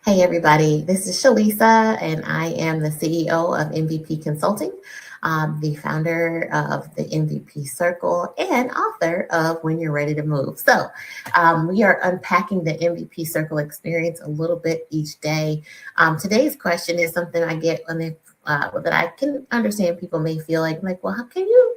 Hey, everybody. This is Shalisa, and I am the CEO of MVP Consulting, the founder of the MVP Circle, and author of When You're Ready to Move. We are unpacking the MVP Circle experience a little bit each day. Today's question is something I get that I can understand people may feel like, well, how can you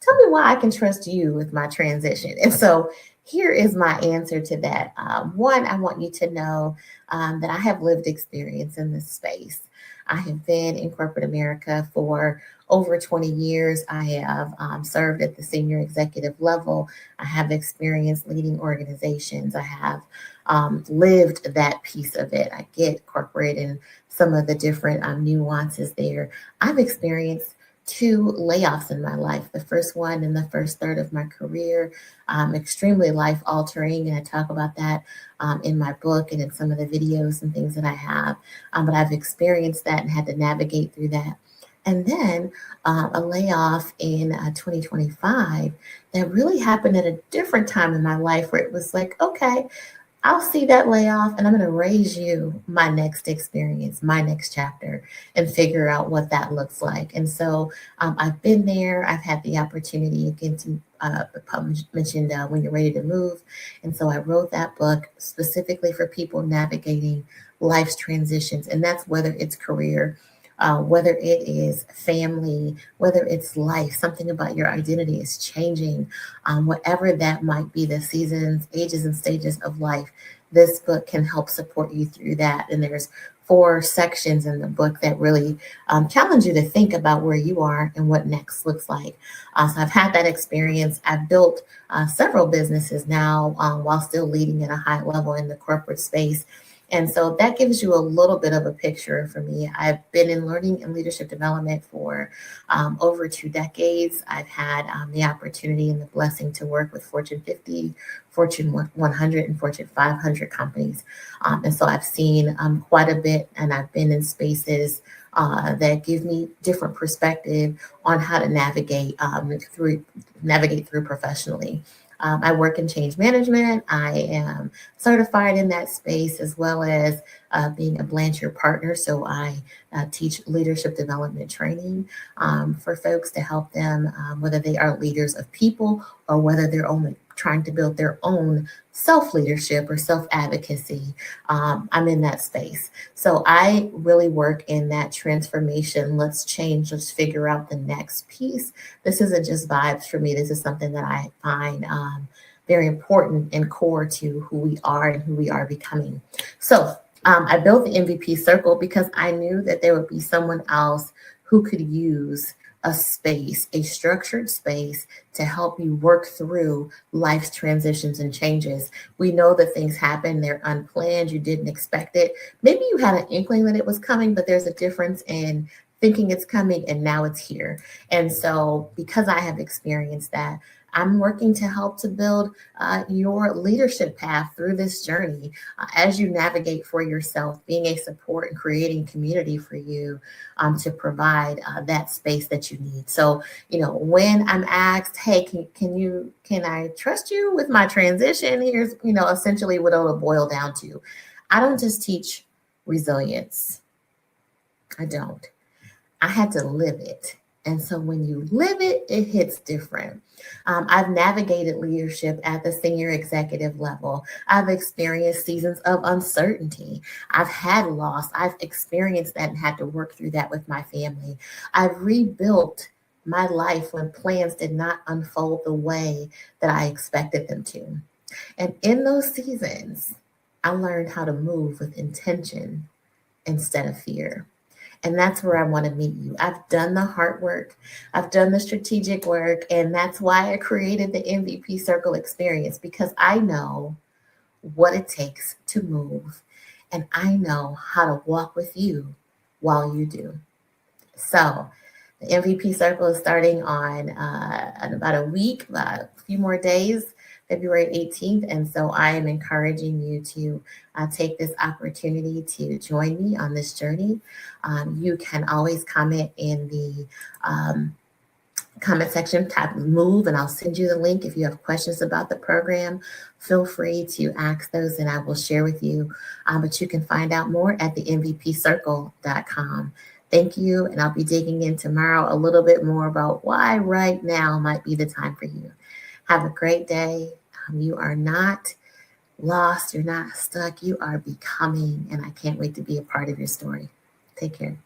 tell me why I can trust you with my transition? And so here is my answer to that. One, I want you to know that I have lived experience in this space. I have been in corporate America for over 20 years. I have served at the senior executive level. I have experience leading organizations. I have lived that piece of it. I get corporate and some of the different nuances there. I've experienced two layoffs in my life. The first one in the first third of my career, extremely life altering. And I talk about that in my book and in some of the videos and things that I have. But I've experienced that and had to navigate through that. And then a layoff in 2025 that really happened at a different time in my life where it was like, okay, I'll see that layoff and I'm going to raise you my next experience, my next chapter, and figure out what that looks like. And so I've been there. I've had the opportunity again to mentioned When You're Ready to Move. And so I wrote that book specifically for people navigating life's transitions. And that's whether it's career, whether it is family, whether it's life, something about your identity is changing, whatever that might be, the seasons, ages, and stages of life, this book can help support you through that. And there's 4 sections in the book that really challenge you to think about where you are and what next looks like. So I've had that experience. I've built several businesses now while still leading at a high level in the corporate space. And so that gives you a little bit of a picture for me. I've been in learning and leadership development for over 2 decades. I've had the opportunity and the blessing to work with Fortune 50, Fortune 100, and Fortune 500 companies. And so I've seen quite a bit, and I've been in spaces that give me different perspective on how to navigate through professionally. I work in change management. I am certified in that space as well as being a Blanchard partner. So I teach leadership development training for folks to help them, whether they are leaders of people or whether they're only trying to build their own self-leadership or self-advocacy. I'm in that space. So I really work in that transformation. Let's change, let's figure out the next piece. This isn't just vibes for me. This is something that I find very important and core to who we are and who we are becoming. So I built the MVP Circle because I knew that there would be someone else who could use a space, a structured space to help you work through life's transitions and changes. We know that things happen, they're unplanned, you didn't expect it. Maybe you had an inkling that it was coming, but there's a difference in thinking it's coming and now it's here. And so because I have experienced that, I'm working to help to build your leadership path through this journey as you navigate for yourself, being a support and creating community for you to provide that space that you need. So, when I'm asked, hey, can I trust you with my transition? Here's, essentially what it'll boil down to. I don't just teach resilience. I don't. I had to live it. And so when you live it, it hits different. I've navigated leadership at the senior executive level. I've experienced seasons of uncertainty. I've had loss. I've experienced that and had to work through that with my family. I've rebuilt my life when plans did not unfold the way that I expected them to. And in those seasons, I learned how to move with intention instead of fear. And that's where I want to meet you. I've done the hard work, I've done the strategic work, and that's why I created the MVP Circle experience because I know what it takes to move, and I know how to walk with you while you do. So, the MVP Circle is starting on in about a week, a few more days, February 18th. And so I am encouraging you to take this opportunity to join me on this journey. You can always comment in the comment section, type MOVE, and I'll send you the link. If you have questions about the program, feel free to ask those and I will share with you. But you can find out more at the MVPcircle.com. Thank you, and I'll be digging in tomorrow a little bit more about why right now might be the time for you. Have a great day. You are not lost, you're not stuck, you are becoming, and I can't wait to be a part of your story. Take care.